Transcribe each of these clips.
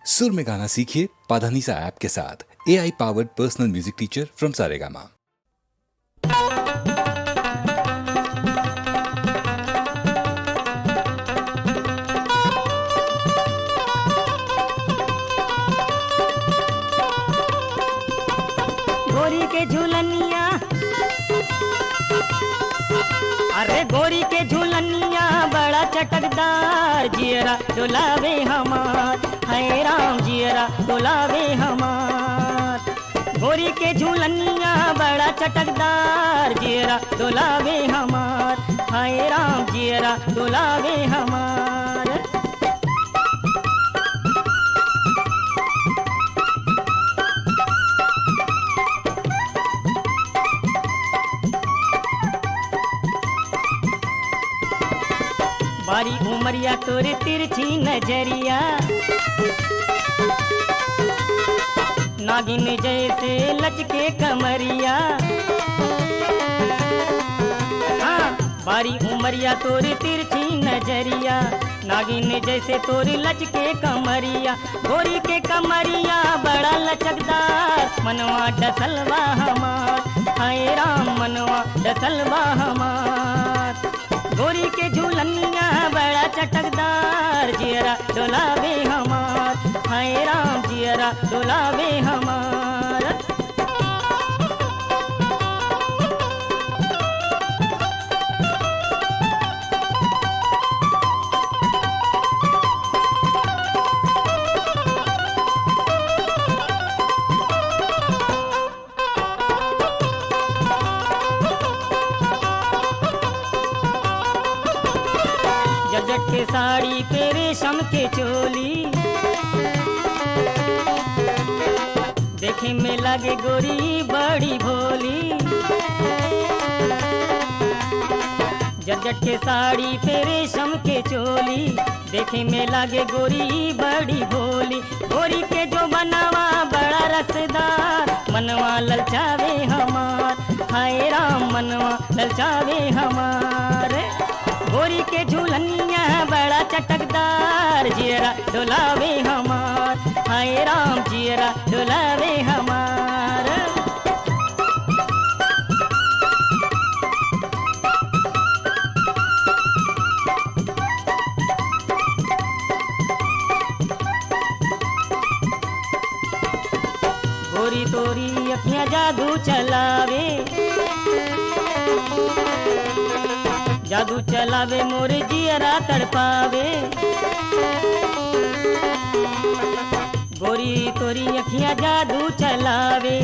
सुर में गाना सीखिए पाधानीसा ऐप के साथ। AI powered personal music teacher from Saregama. गोरी के झूलनिया, अरे गोरी के झूलनिया बड़ा चटकदार, जियरा डोलावे हमार, है राम जियरा डोलावे हमार। गोरी के झूलनिया बड़ा चटकदार, जियरा डोलावे हमार, है राम जियरा डोलावे हमार। बारी उमरिया तोरे तिरछी नजरिया, नागिन जैसे लचके कमरिया। हाँ, बारी उमरिया तोरे तिरछी नजरिया, नागिन जैसे तोरी लचके कमरिया। गोरी के कमरिया बड़ा लचकदार, मनवा डसलवा हमार, हाय राम मनवा डसलवा हमार। गोरी के झूलनिया बड़ा चटकदार, जियरा डोलावे हमार, हाय राम जियरा डोलावे हमार। जट के साड़ी पे रेशम के चोली, देखे में लगे गोरी बड़ी भोली। जट के साड़ी पे रेशम के चोली, देखे में लगे गोरी बड़ी भोली। गोरी के जो बनावा बड़ा रसदार, मनवा ललचावे हमार, हाय राम मनवा ललचावे हमार। गोरी के झूलनिया बड़ा चटकदार, जियरा डोलावे हमार, हाय राम जियरा डोलावे हमार। गोरी तोरी अखियाँ जादू चलावे, जादू चलावे मोरे जियरा तड़पावे। गोरी तोरी अखियाँ जादू चलावे,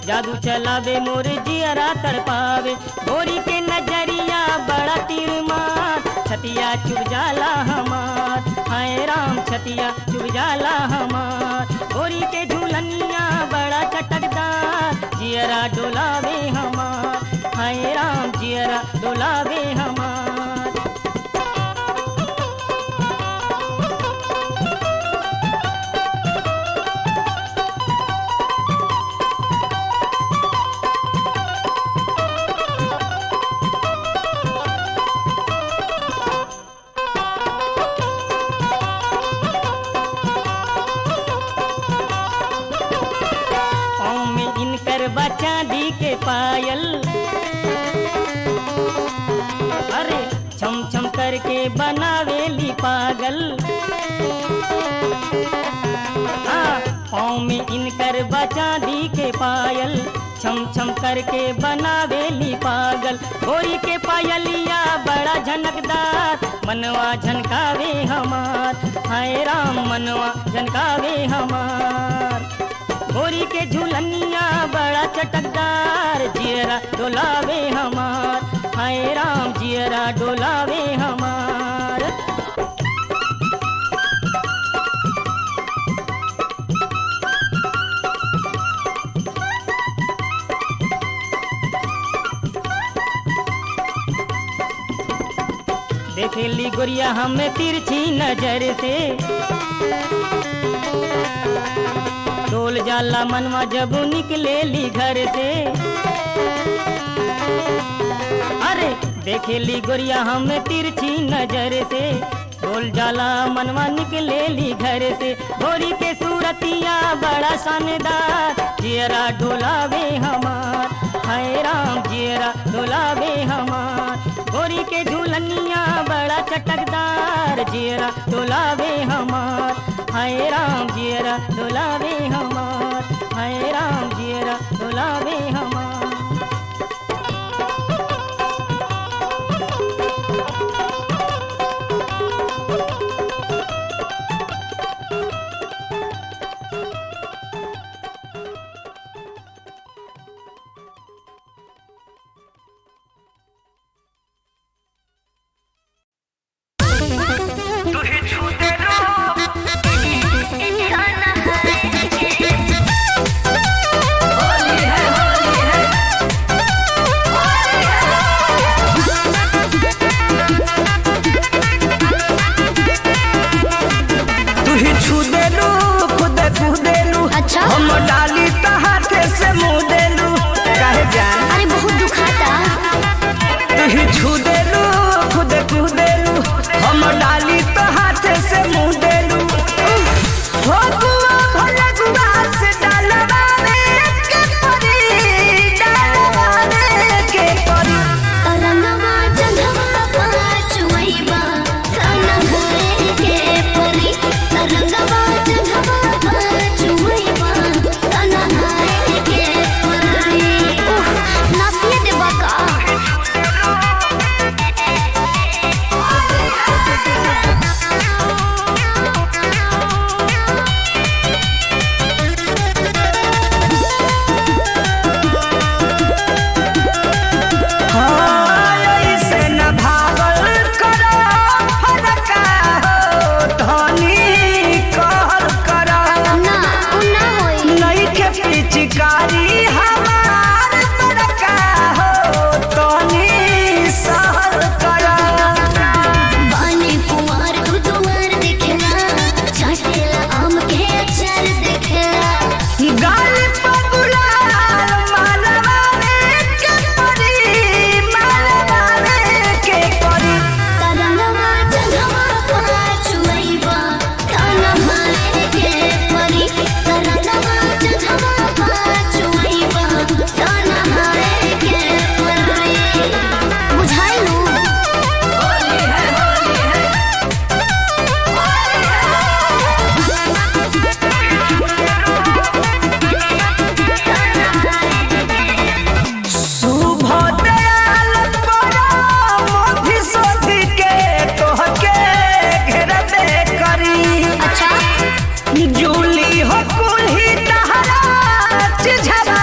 जादू चलावे मोरे जियरा तड़पावे। गोरी के नजरिया बड़ा तीरमार, छतिया चुभ जाला हमार, हाय राम छतिया चुभ जाला हमार। गोरी के झूलनिया बड़ा चटकदार, जियरा डोलावे हमार, हाय राम जियरा डोलावे हमार। पाँव में इनकर चांदी के पायल, अरे छम छम करके बनावेली पागल। हाँ, पाँव में इनकर चांदी के पायल, छम छम करके बनावेली पागल। गोरी के पायलिया बड़ा झनकदार, मनवा झनकावे हमार, हाय राम मनवा झनकावे हमार। गोरी के झूलनिया बड़ा चटकदार, जियरा डोलावे हमार, हाय राम जियरा डोलावे हमार। देखेली गोरिया हमें तिरछी नजर से, डोल जाला मनवा जब निकलेली घर से। अरे देखेली गोरिया हमें तिरछी नजर से, डोल जाला मनवा निकलेली घर से, गोरी के सूरतिया बड़ा शानदार, जियरा डोलावे हमार, हाय राम जियरा डोलावे हमार, गोरी के झूलनिया बड़ा चटकदार, जियरा डोलावे हमार, हाय राम जियरा डोलावे हमार, हाय राम जियरा डोलावे हमार। हम डाली तो हाथे से मुँह देलू काहे जान, अरे बहुत दुखाता, तू ही छू देलू खुद देलू, हम डाली तो हाथे से मुँह देलू, हो गुआ भला गुआ से डालवावे के परी, डालवावे के परी, तरंगवा जंगवा पाचुईबा खाना घरे के परी, तरंगवा जंगवा पाचुईबा खाना घरे के परी। उफ, नासिए देबा का चिकारी हमार बड़का हो तोनी सहर करा, बानी कुंवर दुआर देखला, चाटेला आम के अचार देखला, गाल पगुलाल मालवावे के परी, मालवावे के परी, तरंगवा जंगवा पाचुईबा खाना घरे के परी, तरंगवा जंगवा पाचुईबा खाना घरे के परी। बुझाइलू शुभ दयाल परा मोधी सोधी के तोहके घेरबे करी, अच्छा जूली हो कुल्ही तहरा चिझरा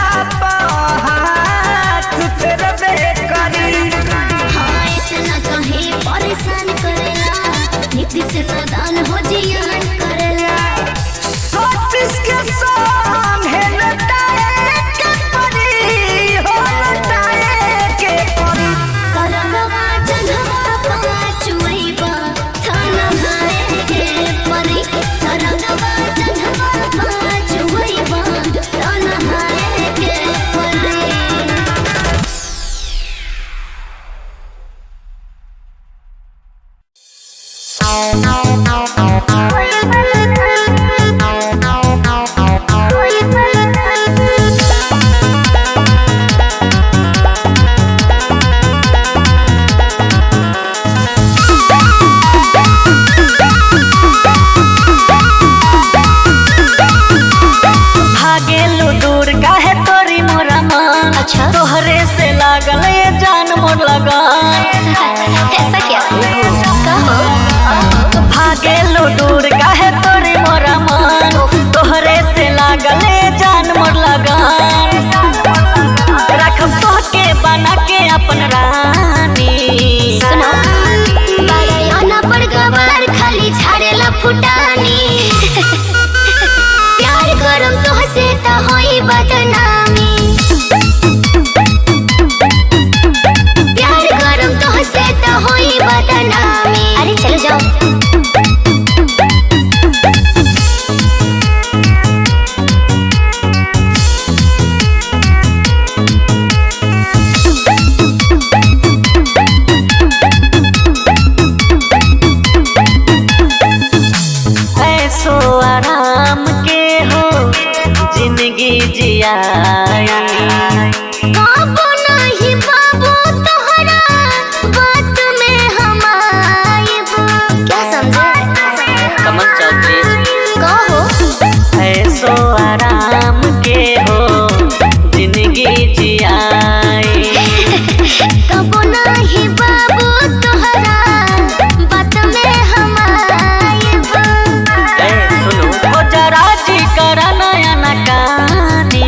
हाथ फेरबे करी, हाँ इतना कहे परेशान करेला, नीति से सदान हो जियान करेला, सतीश के संग है लटाए के परी, हो लटाए के परी, तरंगवा जंगवा पाचुईबा खाना घरे के परी, तरंगवा जंगवा पाचुईबा खाना घरे के परी। भागेलू दूर काहे तोरी मोरा मन, अच्छा तोहरे से लागल ये जान मोर लगन, ऐसा क्या कहो भागेलू दूर काहे तोरी मोरा मन, तोहरे से लागल ये जान मोर लगन, रखब तोहके बना के अपन रानी, सुनो बड़ा पड़ गवार खाली झाड़ेला फुटानी, प्यार करम तोहसे त होई बदनामी, प्यार करम तोहसे त होई बदनामी। अरे चलो जाओ जियाई। काबो नहीं बाबू तोहरा बात में हम आइब। क्या समझे? कमल चौधरी कहो ऐसो आराम के हो जिंदगी जियाई। काबो नहीं बाबू तोहरा बात में हम आइब। सुनो हो जरा जी करा नया नकानी।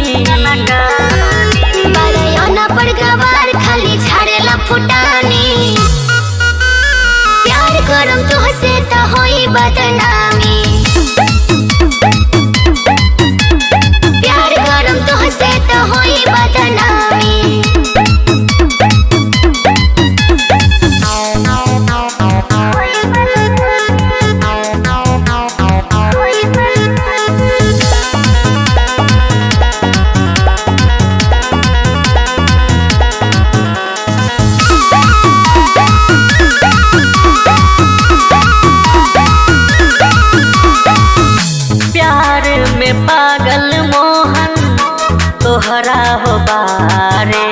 बारैया पर गवार खाली झाड़ेला फुटानी। प्यार करम तोहसे त होई बदनामी। प्यार करम तोहसे त होई बदनामी। प्यार में पागल मोहन तोहरा हो बारे।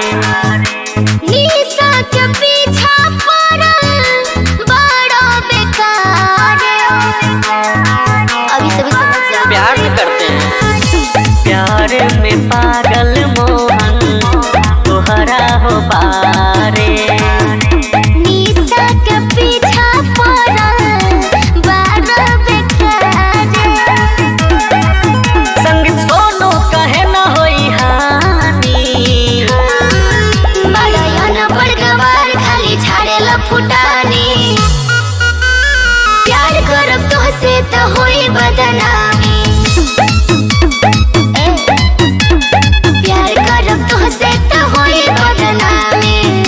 निशा के पीछा पड़ल बड़ा बेकार। अभी सभी समझ जा। प्यार भी करते हैं। प्यार में पागल मोहन तोहरा हो बारे। निशा के पीछा पड़ल बड़ा बेकार। संगीत सोनू कहे न होई हानि। बारैया पर गवार खाली झाड़ेला फुटानी। प्यार करब तोहसे त होई बदनामी। प्यार करब तोहसे त होई बदनामी।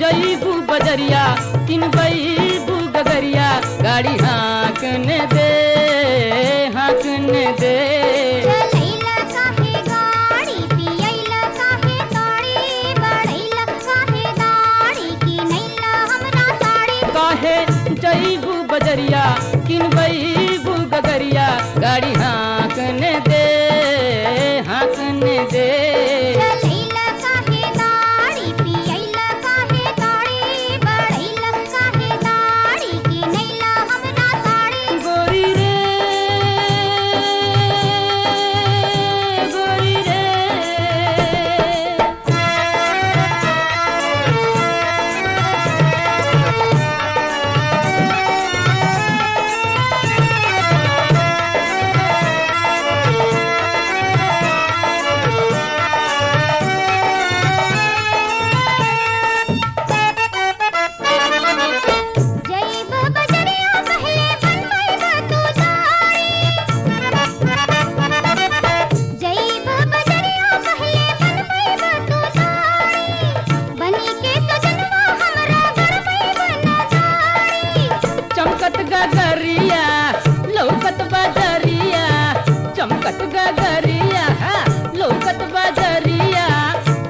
जईबू बजरिया किनबईबू गगरिया गाड़ी हाँकने दे हाँकने दे। चलैला काहे गाड़ी पियैला काहे ताड़ी बढ़ैला काहे दाढ़ी की नैला हमरा साड़ी। काहे जईबू बजरिया किनबईबू गगरिया गाड़ी हाँकने दे हाँकने दे। चलैला काहे गाड़ी पियैला काहे ताड़ी बढ़ैला काहे दाढ़ी की नैला हमरा साड़ी। गोरी रे गोरी रे जईब बजरिया पहले बनबैबा तू दाढ़ी। जईब बजरिया पहले बनबैबा तू दाढ़ी। बनी के सजनवा हमरा गड़बैबा ना दाढ़ी। चमकत गगरिया लौकत बजरिया चमकत गगरिया लौकत बजरिया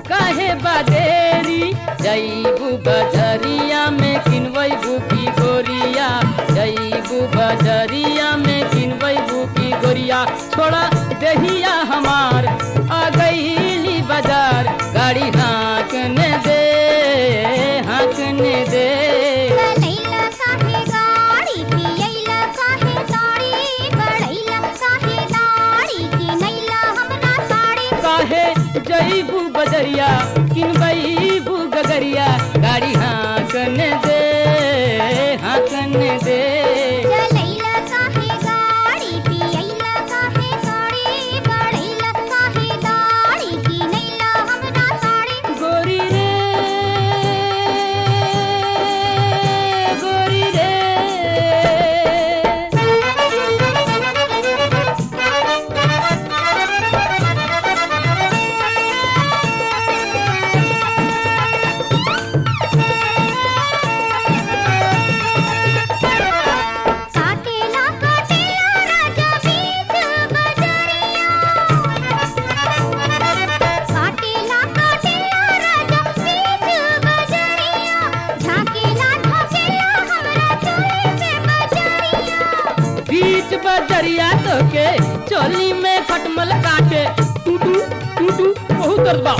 काहे बदेरी जईबू बजरिया में किनबईबू की गोरिया जईबू बजरिया में किनबईबू की गोरिया। छोड़ा दहिया हमार आ गईली बाजार गाड़ी हाँकने दे हाँकने दे। चलैला काहे गाड़ी पियैला काहे ताड़ी बढ़ैला काहे दाढ़ी की नैला हमरा साड़ी। काहे जईबू बजरिया किनबईबू गगरिया गाड़ी हाँकने दे हाँकने दे। चलैला काहे गाड़ी पियैला काहे ताड़ी बढ़ैला काहे दाढ़ी की नैला हमरा साड़ी। गोरी रे गोरी रे काटेला काटेला राजा बीच बजरिया। काटेला काटेला राजा बीच बजरिया। झाकेला झाकेला हमरा चोली से बजरिया। बीच बजरिया तो के चोली में खटमल काटे टूटू टूटू बहुत दर्द बा।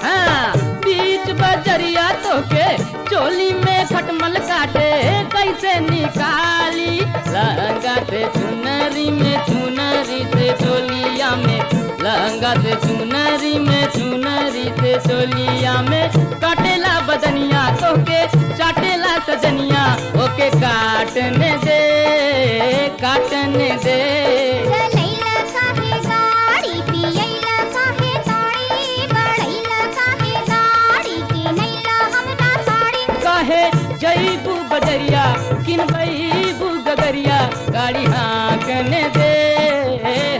हाँ बीच बजरिया तो के चोली में खटमल काटे कैसे निकाली लहंगा से चुनरी में चुनरी से चोलिया में लहंगा से चुनरी में चुनरी से चोलिया में काटेला बदनिया तो के चाटेला सजनिया ओके काटने दे काटने दे। चलैला काहे गाड़ी पियैला काहे ताड़ी बढ़ैला काहे दाढ़ी की नैला हमरा साड़ी। काहे जईबू बजरिया किनबईबू गगरिया गाड़ी हाँकने दे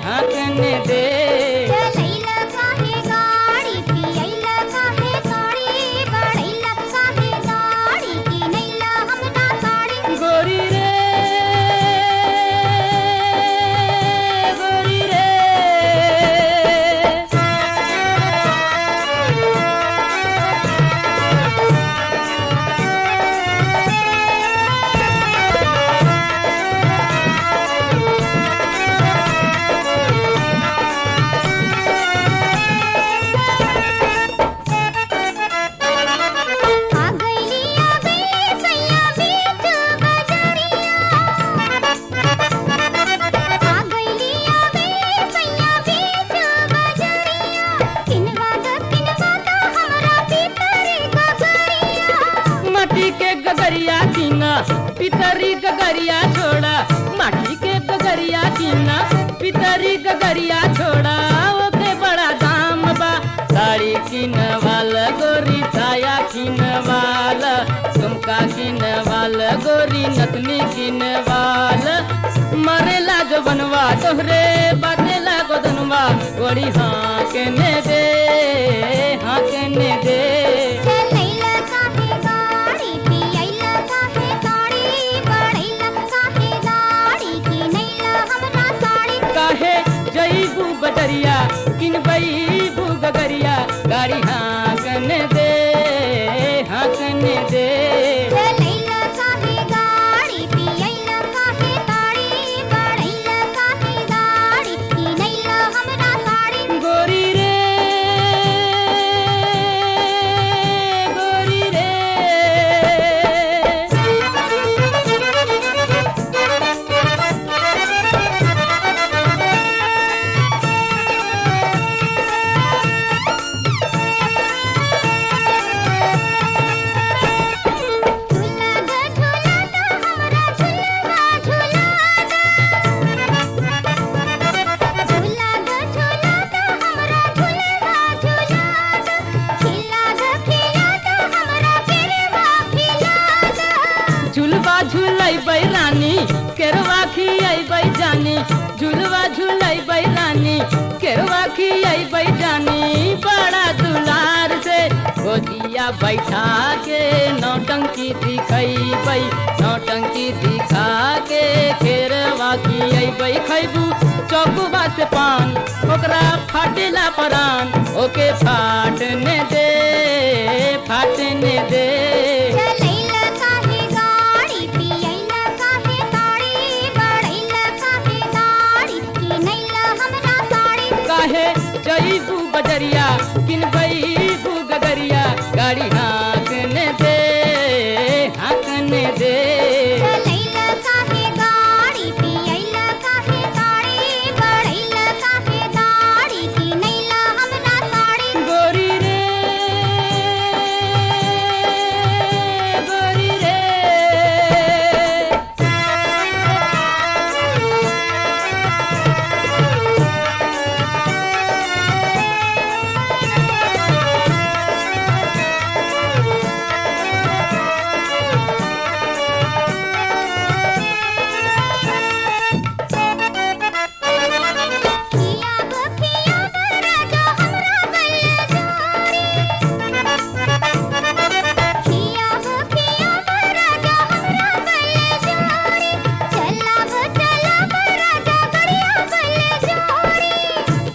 हाँकने दे। चलैला काहे गाड़ी पियैला काहे ताड़ी बढ़ैला काहे दाढ़ी की नैला हमरा साड़ी। गोरी रे गोरी रे पितरी गगरिया छोड़ा, माटी के गगरिया कीना पितरी गगरिया छोड़ा। ओके बड़ा दाम बा, साड़ी किन वाला गोरी, साया किन वाला, झुमका किन वाला गोरी, नथनी किन वाला। मारे लाग बनवा तोहरे बाते लागो धनवा, गोरी हाँ के ने दे, हाँ के ने दे। चलैला खियबै जानी बड़ा दुलार से गोदिया बैठा के नौटंकी दिखैबै नौटंकी दिखा के खेरवा खियबै खैबू चौकुबा से पान ओकरा फाटेला परान ओके फाटने दे फाटने दे चलैला काहे गाड़ी पियैला काहे ताड़ी बड़ैला काहे गाड़ी किनैला हमरा साड़ी काहे जईबू बजरिया किनबैबू गगरिया गाड़ी हाँकने दे हाँकने दे चलैला काहे गाड़ी पियैला काहे ताड़ी बड़ैला काहे गाड़ी किनैला हमरा साड़ी गोरी रे गोरी रे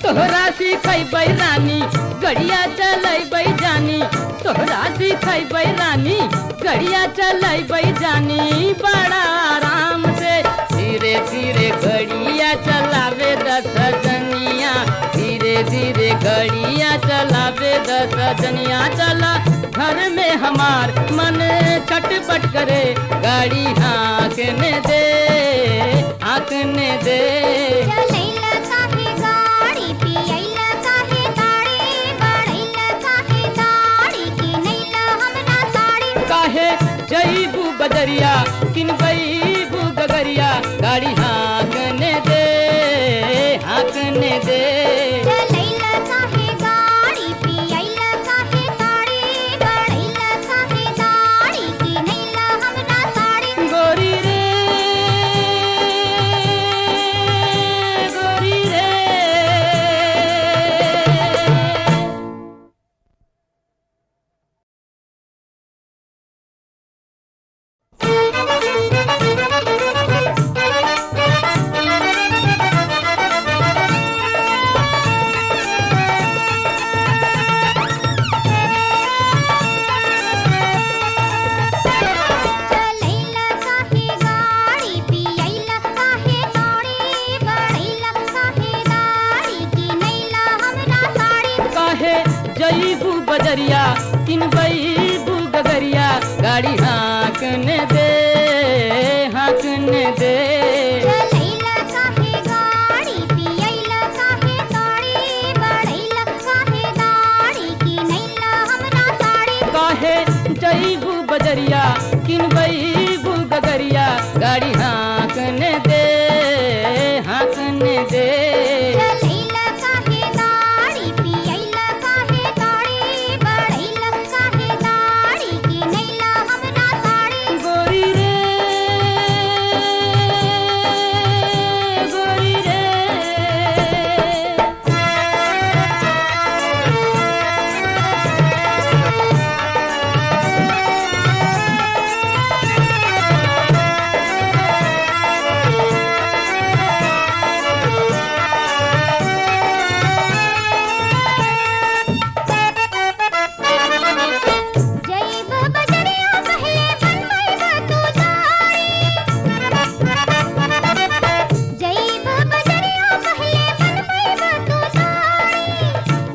तोहरा सिखैबै रानी गड़िया चलैबै जानी तोहरा सिखैबै रानी गड़िया चलैबै जानी बड़ा आराम से धीरे धीरे गड़िया चलावे दस जनिया धीरे धीरे गड़िया चलावे दस जनिया चला घर में हमार मन चटपट करे गाड़ी हाँकने दे हाँकने दे चलैला काहे गाड़ी पियैला काहे ताड़ी बड़ैला काहे गाड़ी किनैला हमरा साड़ी काहे जईबू बजरिया किनबैबू गगरिया गाड़ी हाँकने दे हाँकने दे चलैला काहे गाड़ी पियैला काहे ताड़ी बड़ैला काहे गाड़ी किनैला हमरा साड़ी गोरी रे गोरी रे चलैला काहे गाड़ी पियैला काहे ताड़ी बड़ैला काहे गाड़ी किनैला हमरा साड़ी काहे जईबू बजरिया किनबैबू गगरिया गाड़ी हाँकने दे हाँकने दे चलैला काहे गाड़ी पियैला काहे ताड़ी बड़ैला काहे गाड़ी किनैला हमरा साड़ी काहे जईबू बजरिया किनबैबू गगरिया गाड़ी हाँकने दे हाँकने दे चलैला काहे गाड़ी पियैला काहे ताड़ी बड़ैला काहे गाड़ी किनैला हमरा साड़ी गोरी रे गोरी रे जैब बजरिया पहले बनबैबा तू ताड़ी जैब बजरिया पहले बनबैबा तू ताड़ी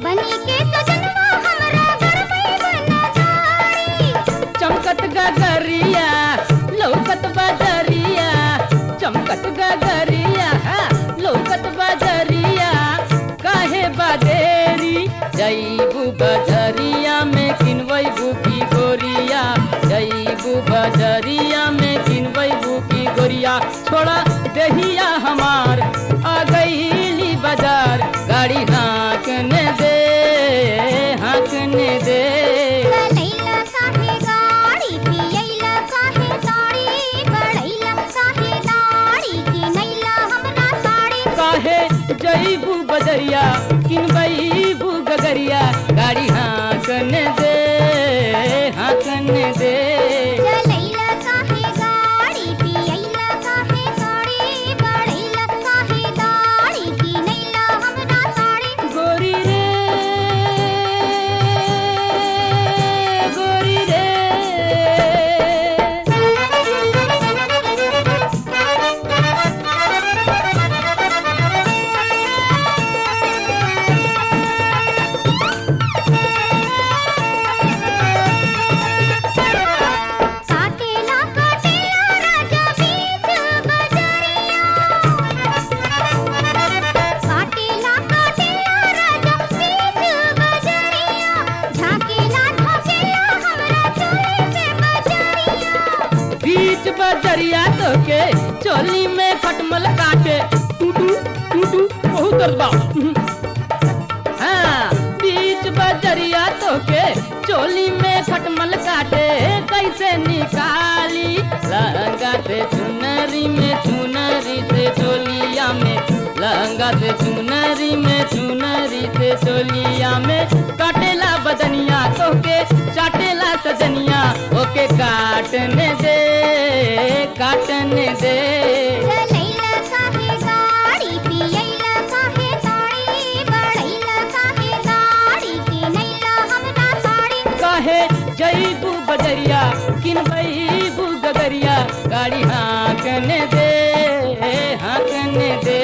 बनी के सजनवा हमरा गरबैबा ना ताड़ी चमकत गगरिया लौकत बजरिया चमकत गगरिया लौकत बजरिया काहे बदेरी जईबू बजरिया में किनबैबू की गोरिया जईबू बजरिया में किनबैबू की गोरिया छोड़ा दहिया हमार आ गईली बाजार गाड़ी हाँकने दे हाँकने दे चलैला काहे गाड़ी पियैला काहे ताड़ी बड़ैला काहे गाड़ी किनैला हमरा साड़ी काहे जईबू बजरिया किनबै के चोली में खटमल काटे टूटू टूटू बहुत दर्द बा। हाँ बीच बजरिया तो के चोली में खटमल काटे कैसे निकाली लहंगा से चुनरी में चुनरी से चोलिया में लहंगा से चुनरी में चुनरी से चोलिया में काटेला बदनिया तो के चाटेला सजनिया ओके काटने दे काटने दे। चलैला काहे गाड़ी पियैला काहे ताड़ी बढ़ैला काहे गाड़ी किनैला हमरा साड़ी काहे जईबू बजरिया किनबईबू गगरिया गाड़ी हाँकने दे हाँकने दे।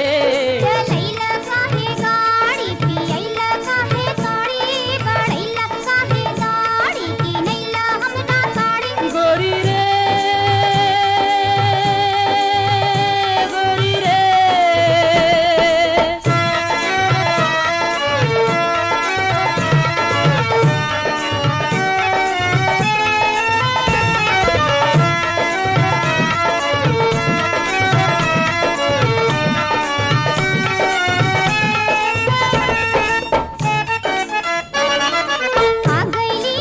चलैला काहे गाड़ी पियैला काहे ताड़ी बढ़ैला काहे गाड़ी किनैला हमरा साड़ी गोरी रे गोरी रे आ गईली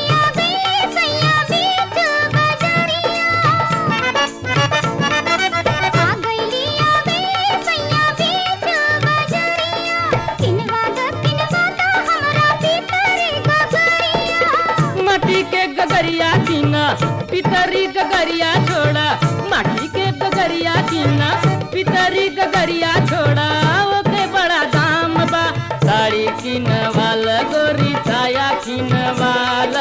सैया बीच बजरिया आ गईली सैया बीच बजरिया किनवा तो हमरा भीतरी गगरिया माटी के गगरिया कीना पितरी गगरिया छोड़ा माटी के गगरिया कीना पितरी गगरिया छोड़ा ओके बड़ा दाम बा साड़ी किनवाल गोरी साया किनवाल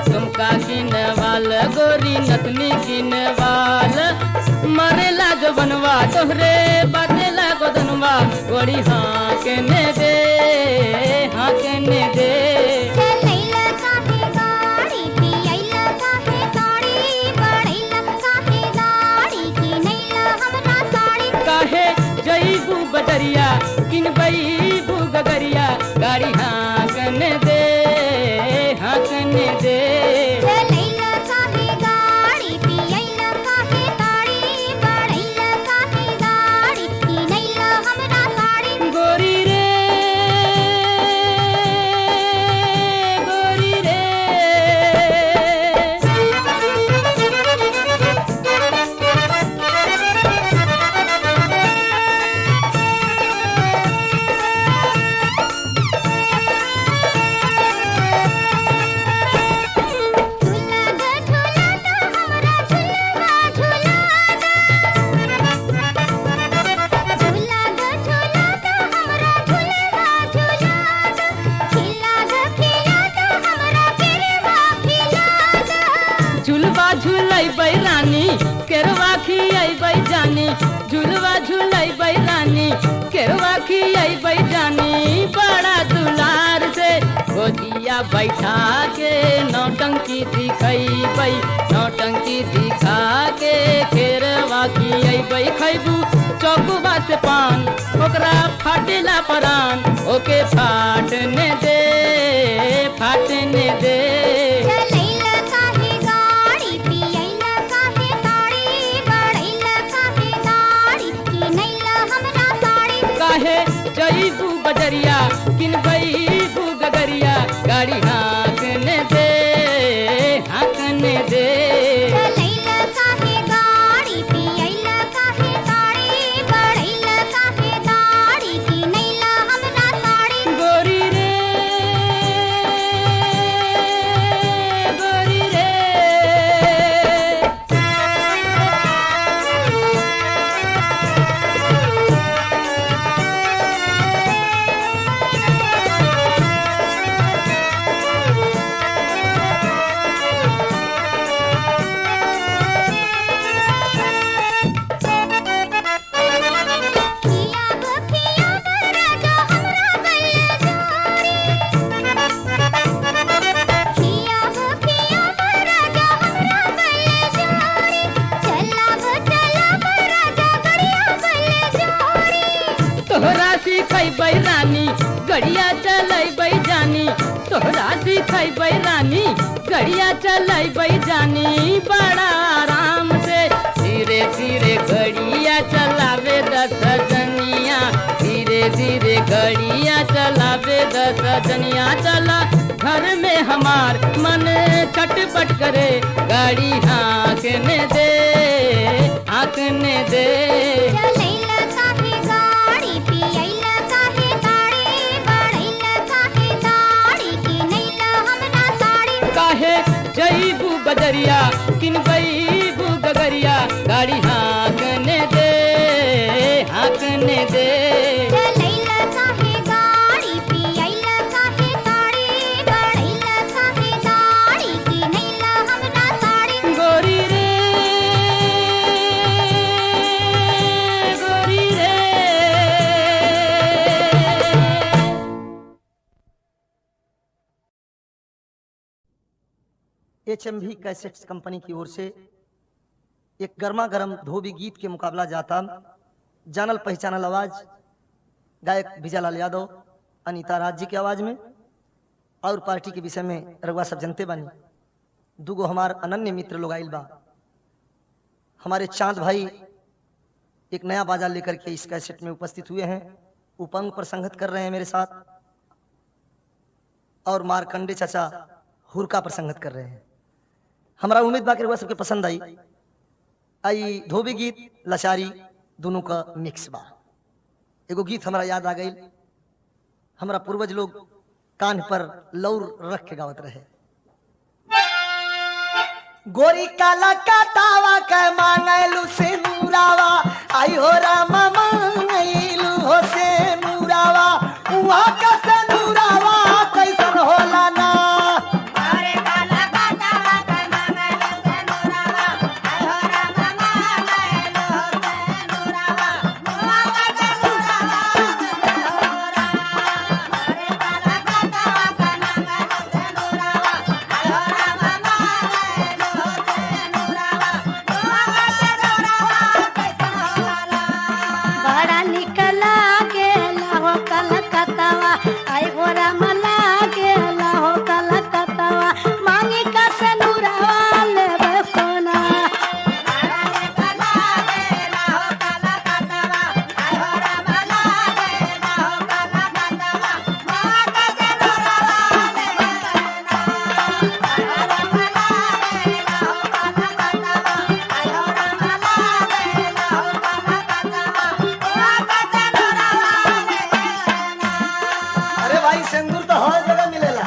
झुमका किनवाल गोरी नतनी किनवाल मरेला जो बनवा तोहरे बातेला गोदनवा गोरी हाँकने दे हाँकने दे। चलैला काहे गाड़ी पियैला काहे ताड़ी बढ़ैला काहे गाड़ी किनैला हमरा साड़ी काहे जईबू बजरिया किनबईबू गगरिया गाड़ी हाँकने दे हाँकने दे। चलैला काहे गाड़ी पियैला काहे ताड़ी बढ़ैला काहे गाड़ी किनैला हमरा साड़ी गोरी रे गोरी रे झूला तो हमरा झूलवा झूला झूला तो हमरा झूलवा झूला खिला तो हमरा केरवा खिला झुलवा झुलई बैरानी केरवा खियाई बैजानी झुलवा झुलई बैरानी केरवा खियाई बैजानी बड़ा दुलार से गोदिया बैठा के नौटंकी दिखैबै नौटंकी दिखा के केरवा खियाई बै खैबू चौकुबा से पान ओकरा फाटेला परान ओके फाटने दे फाटने दे। चलैला काहे गाड़ी पियैला काहे ताड़ी बढ़ैला काहे गाड़ी किनैला हमरा साड़ी काहे जईबू बजरिया किनबईबू गगरिया गाड़ी हाँकने दे हाँकने दे। चलैला काहे गाड़ी पियैला काहे ताड़ी बढ़ैला काहे गाड़ी किनैला हमरा साड़ी गोरी रे गोरी रे सिखैबै रानी गड़िया चलैबै जानी तोहरा सिखैबै रानी गड़िया चलैबै जानी बड़ा आराम से धीरे धीरे गड़ी सजनिया चला घर में हमार मन छटपट करे गाड़ी हाँकने दे हाँकने दे। चलैला काहे गाड़ी पियैला काहे ताड़ी बढ़ैला काहे दाढ़ी किनैला हमरा साड़ी। काहे जईबू बजरिया किन गईबू गगरिया गाड़ी हाँकने दे हाँकने दे। चलैला काहे गाड़ी पियैला काहे ताड़ी बढ़ैला काहे दाढ़ी किनैला हमरा साड़ी। गोरी रे गोरी रे। HMV कैसेट्स कंपनी की ओर से एक गर्मा गर्म धोबी गीत के मुकाबला जाता। जानल पहचानल आवाज गायक विजयलाल यादव अनीता राज जी की आवाज में। और पार्टी के विषय में रघुआ सब जनते बानी। दूगो हमार अनन्य मित्र लोग आइल बा। हमारे चांद भाई एक नया बाजा लेकर के इस कैसेट में उपस्थित हुए हैं। उपंग पर संगत कर रहे हैं मेरे साथ। और मारकंडे चाचा हुरका पर संगत कर रहे हैं। हमारा उम्मीद बा कि रघुआ सबके पसंद आई। आई धोबी गीत लचारी दोनों का मिक्स बा। एगो गीत हमारा याद आ गई। हमारा पूर्वज लोग कान पर लौर रख के गावत रहे। गोरी काला काटावा के मांगलू से नूरावा आई हो रामा मांगलू हो से नूरावा उहा का से नूरावा कैसन होला ना। बड़ा निकला गेला हो कलकत्तावा आई हो रामला गेला हो कलकत्तावा मांगी का सनुरावा लेबे सोना। अरे भाई सिंदूर तो हर जगह मिलेला।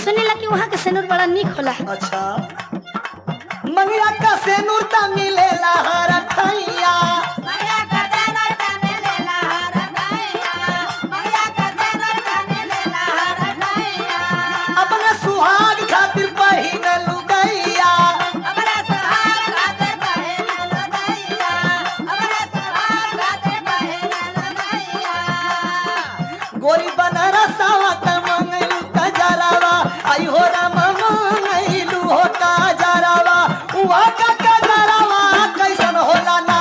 सुनीला कि वहाँ के सनुर बड़ा निक होला। अच्छा मंगिया का सिंदूर तो मिलेला हर ठैया। अपने सुहाग खातिर पहिन लुगैया। गोरी बनारसावा का मंगलू कजरावा आई हो रामा मंगलू हो कजरावा उहा का कजरावा कैसन होला ना।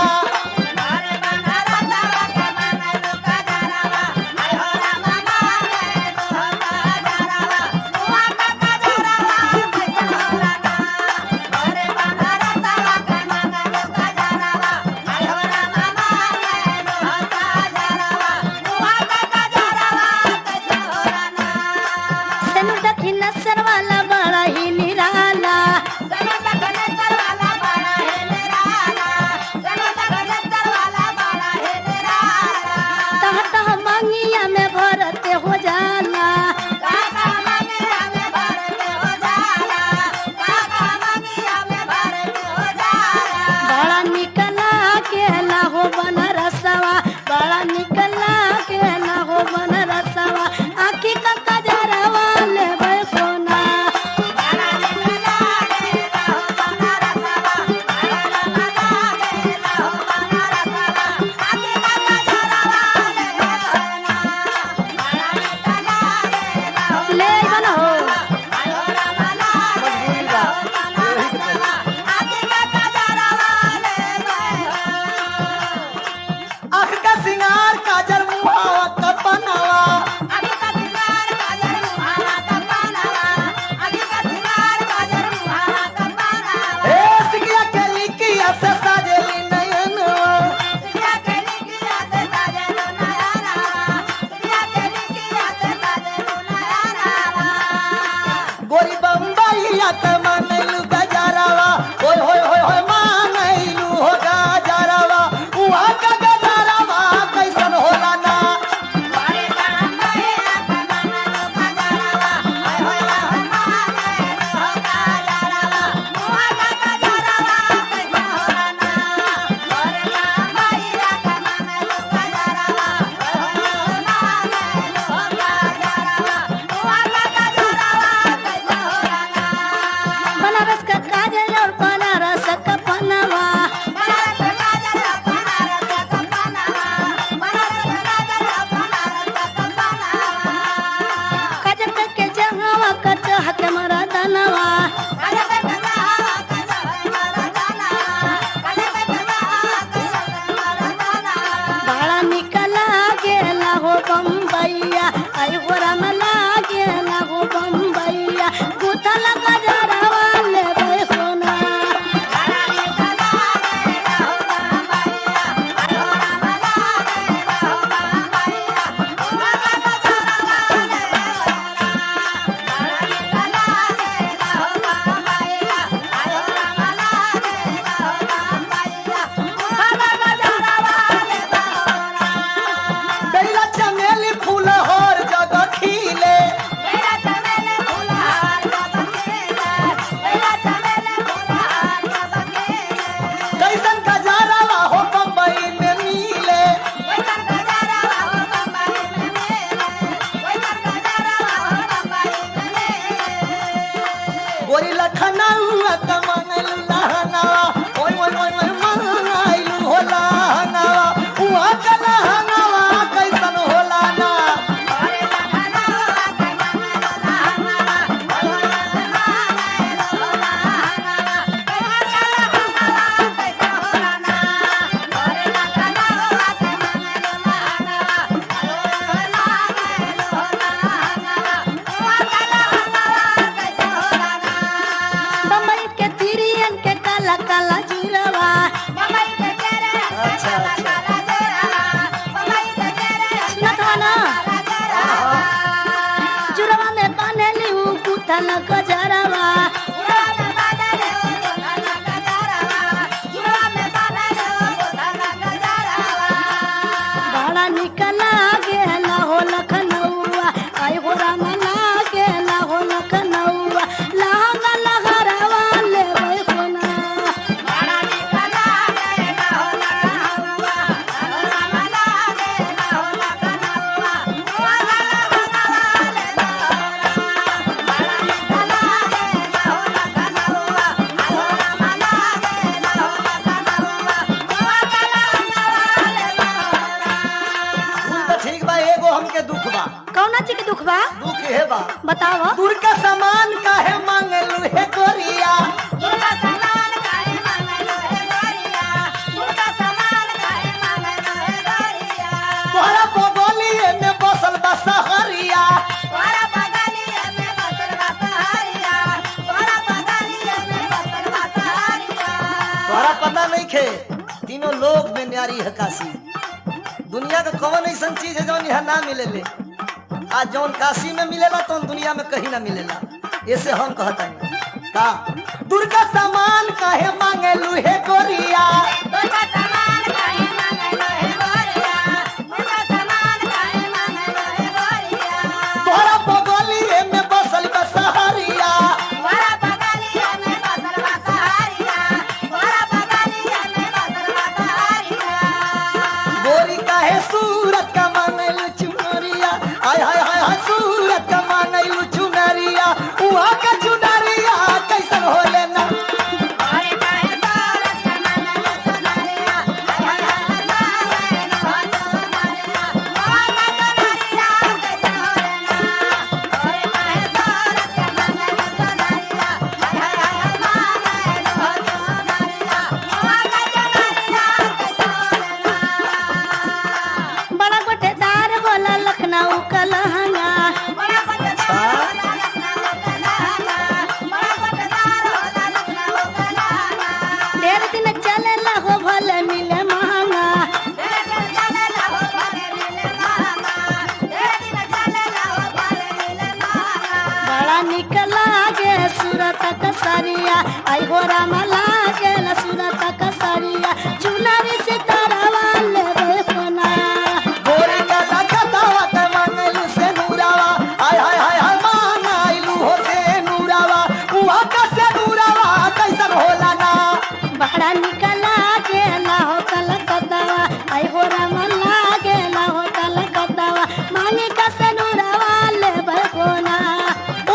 सनुर दक्षिण नसर वाला बड़ा ही निराला। तह तह मंगिया में भरते हो जाला। बड़ा निकला केला हो बनरसवा बड़ा निकला केला हो बनरसवा आखी का कजरवा लेबे सोना। गोरी बम्बईया के मांगलू गजरावा ओए होए होए होए मांगलू हो गजरावा उहा का गजरावा कैसन होला ना बनारस का काजल और बनारस का पनवा काजल के जहावा का चाहत मरा दनवा बड़ा निकला गेला हो बम्बैया आई हो राम लागेला हो बम्बैया गुथल गजरावा लेबै सोना बेला चमेली फूल हर जगह खिले कैसन गजरावा हो बम्बई में मिले गोरी लखनऊ त मंगलू लहंगावा ओए ओए ओए ओए मंगलू हो लहंगावा उहा का लहंगावा कैसन होला ना बम्बई के तिरियन के काला काला जुरवा अच्छा सुनत हो ना जुरवा में बांधली उ गुथल गजरावा बड़ा निकला गेला हो लखनऊआ आई हो राम लागेला हो लखनऊआ लहंगा लहरावा लेबै सोना फूल तो ठीक बा एगो हमके दुख बा कौना चीज के दुख बा दुख हे बा बताओ दूर का सामान काहे मांगलू हे गोरिया तोहरा बगलिए में बसल बा सहरिया तोहरा पता नहीं खे तीनों लोग में न्यारी है काशी दुनिया का कौन ऐसा चीज है जौन यहाँ ना मिलेले आज जौन काशी में मिलेला तो दुनिया में कहीं ना मिलेला ऐसे हम कहता नहीं का दुर्गा सामान काहे मांगलू हे गोरिया तोहरा बगलिए में बसल बा सहरिया गोरी काहे सूरत का मांगलू चुनरिया हाय हाय हाय हाय सूरत का मांगलू चुनरिया उहा का चुनरिया कैसन होले ना बड़ा गोटेदार होला लखनऊ का लहंगा बड़ा निक लागे सूरत कसरिया आई हो राम लागे सूरत कसरिया चुनरी सितारा वाले बेपना गोरी का लखतावा के मांगलू से नूरावा आय हाय हाय हाय मांगलू हो से नूरावा उहा का से नूरावा कैसन होला ना बड़ा निक लागे हो कलकत्तावा आई हो राम लागे हो कलकत्तावा मांगी का सनूरा वाले बेपना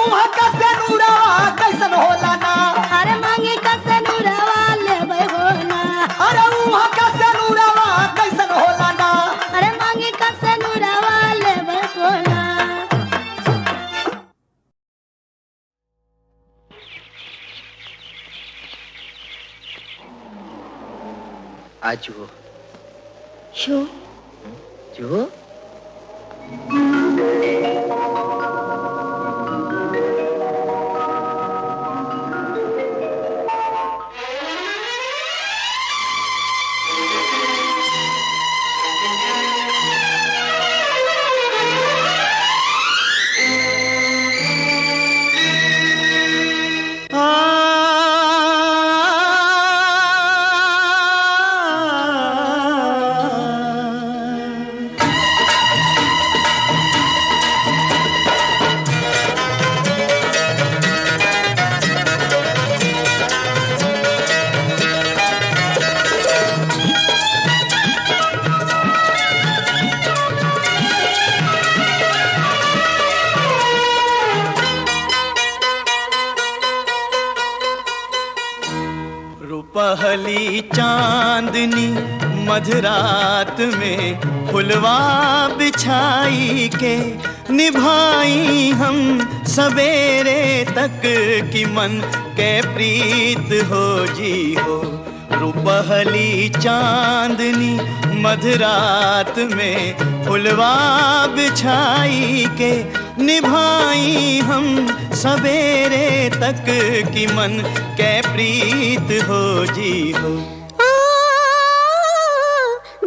उहा का से नूरावा कैसन होला ना अरे मांगी का सनूरा वाले बेपना अरे उहा का से नूरावा कैसन होला ना अरे मांगी का सनूरा वाले बेपना आज वो शो जो पहली चांदनी मधरात में फुलवा बिछाई के निभाई हम सवेरे तक की मन के प्रीत हो जी हो। रुपहली चांदनी मधरात में फुलवा बिछाई के निभाई हम सवेरे तक की मन के प्रीत हो जी हो।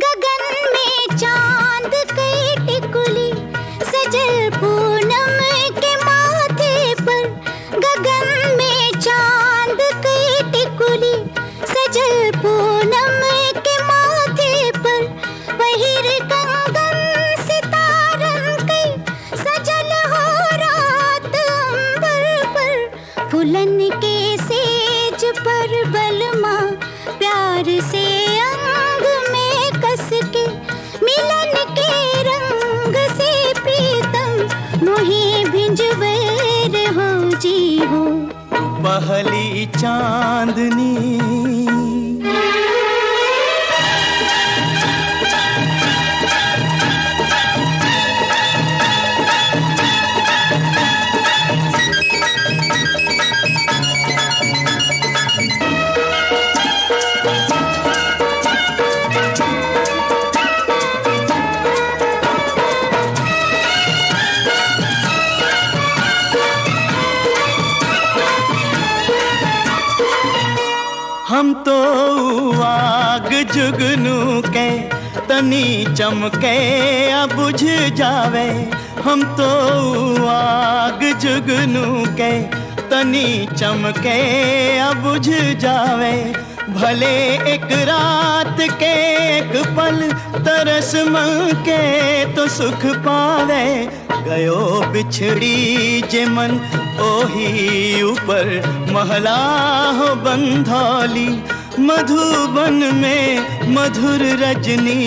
गगन में चांद कई टिकुली सजल पूनम के माथे पर, गगन में चांद कई टिकुली सजल पूनम के माथे पर, पहिर कंगन सितारन कई सजल हो रात अंबर पर, फूलन के सेज पर बलमा प्यार से अंग में कस के, मिलन के रंग से प्रीतम मोहे भिंजवर हो जी हो। पहली चांदनी हम तो आग जुगनू के तनी चमके अब बुझ जावे, हम तो आग जुगनू के तनी चमके अब बुझ जावे, भले एक रात के एक पल तरस मन के तो सुख पावे, गयो बिछड़ी जे मन ओही ऊपर महला हो बंधौली, मधुबन में मधुर रजनी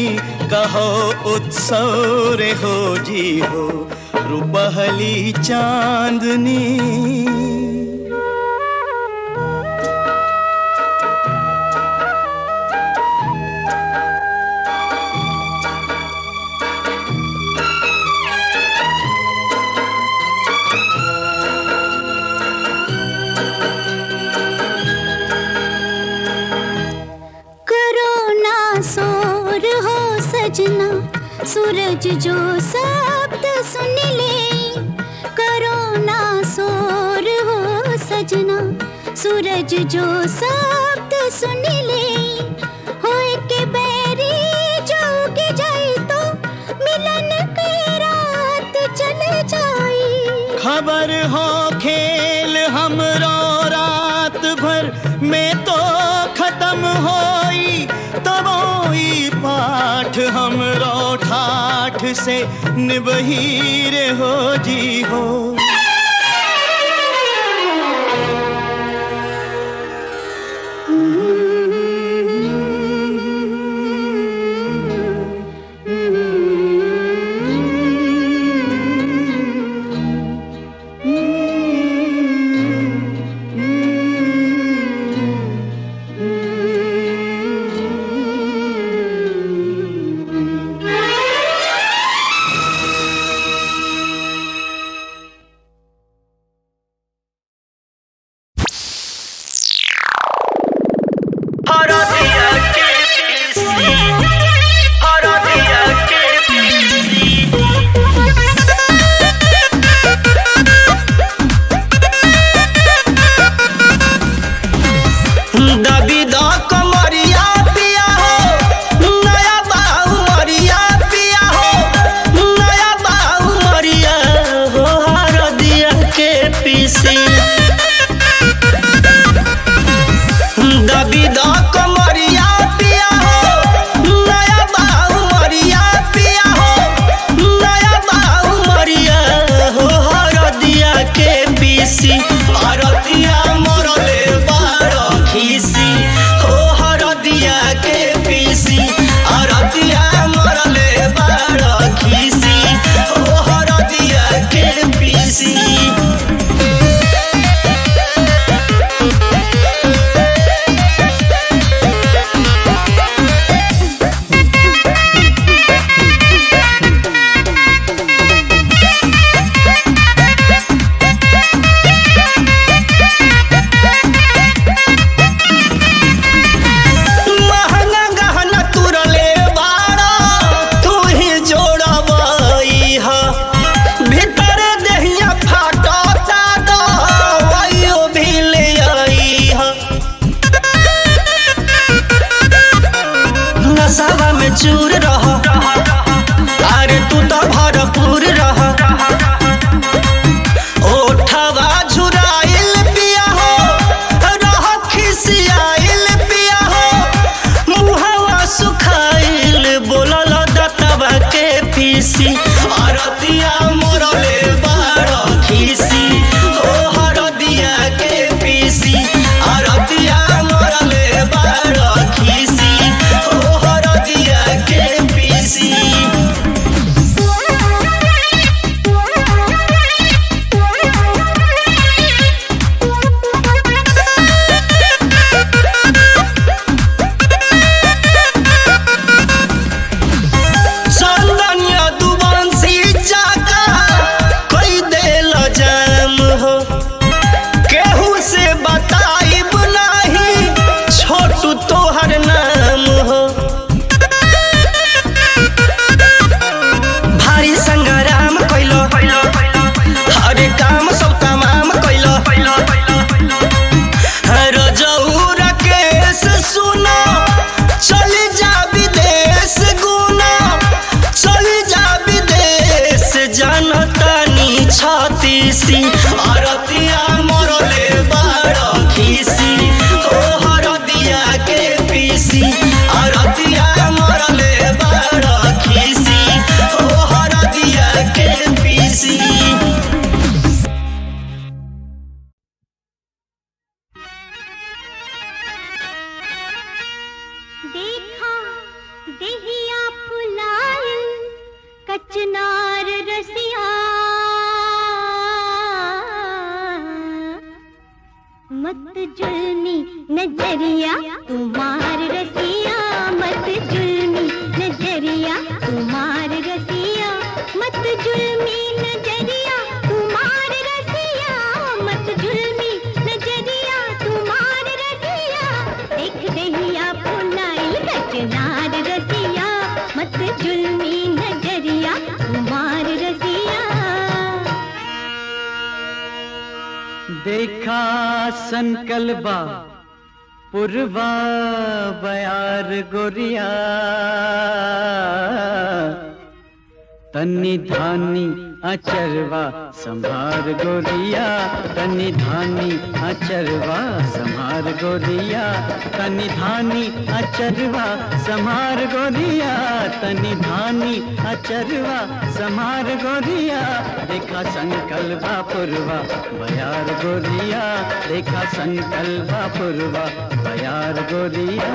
कहो उत्सव रे हो जी हो। रुपहली चांदनी सजना सूरज जो शब्द सुन ले, करो ना शोर हो सजना सूरज जो शब्द सुन ले, होए के बैरी जो के जाए तो मिलन की रात चले जाए, खबर हो खेल हमरो रात भर में तो खत्म होई तबोई पाठ हमरो ठाठ से निबही रे हो जी हो। चूर रह अरे तू तो भरपूर रह ओठवा झुराइल पिया हो रह खिसियाइल पिया हो मुहवा सुखाइल बोलल दतवा के पीसी अरतिया मोरले बाड़ खीसी ओ हरदिया के पीसी अरतिया मोरले बाड़ खीसी छातीसी अरतिया मोरले बाड़ खीसी ओ हरदिया के पीसी अरतिया मोरले बाड़ खीसी ओ हरदिया के पीसी। देखा देहिया फुलाए कचनार रसिया मत जुल्मी नजरिया तुम्हार रसिया मत जुल्मी नजरिया तुम्हार रसिया मत जुल्मी नजरिया तुम्हार रसिया मत जुल्मी नजरिया तुम्हार रसिया देख दहिया फुलाइल कचनार रसिया मत जुल्मी नजरिया तुम्हार रसिया। देखा संकल्बा पुरवा बयार गोरिया तन्नी धानी अचरवा संभार गोरिया तनी धानी अचरवा संभार गोरिया तनी धानी अचरवा संभार गोरिया तनी धानी अचरवा संभार गोरिया देखा संकल्पा पुरवा बयार गोरिया देखा संकल्पा पुरवा बयार गोरिया।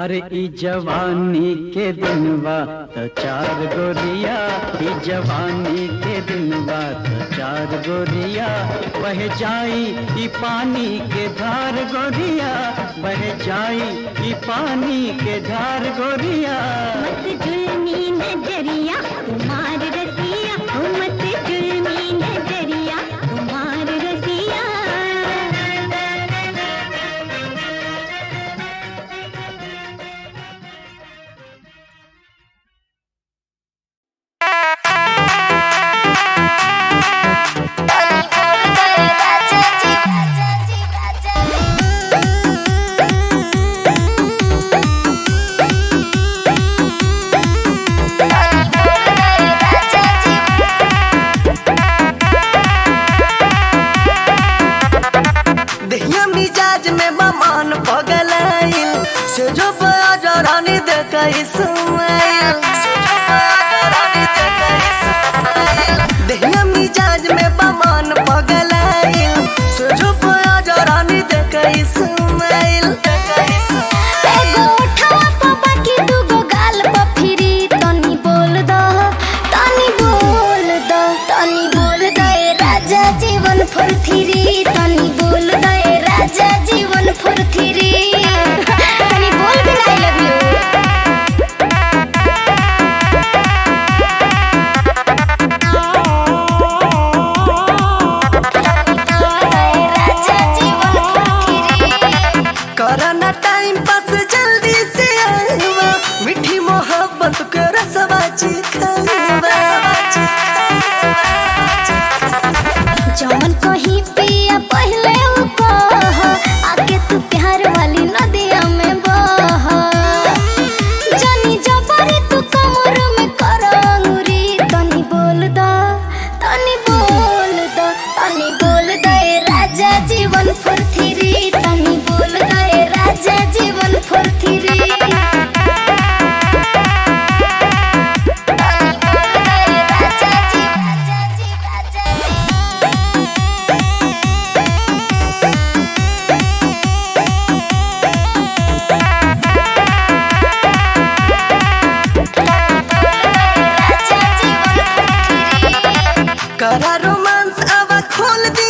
अरे ई जवानी के दिनवा तो चार गोरिया ई जवानी के दिनवा तो चार गोरिया बह जाई ई पानी के धार गोरिया बह जाई ई पानी के धार गोरिया। मत जुल्मी नजरिया तुम्हार रसिया मत जुल्मी नजरिया तुम्हार रसिया। दहिया मिजाज में बमान पगलाइल सोजो पया जरानी देखा इस्माइल एगो उठावा पा बाकी दूगो गाल पा फिरी तनी बोल दो तनी बोल दो तनी बोल दो ए राजा जीवन फुरथिरी तनी बोल दो ए राजा जीवन फुरथिरी तनी बोल भी I love you. Time pass जल्दी से आवा मीठी मोहब्बत के रसवा चिखावा जौन कहीं पिया पहले उ कह आके तू प्यार वाली नदिया में बह जानी जबरी तू कमर में कर अंगूरी तनी बोल दो तनी बोल दो तनी बोल दो ए राजा जीवन फुरथिरी तनी बोल दो ए राजा जीवन फुरथिरी। करा रोमांस आवा खोल दी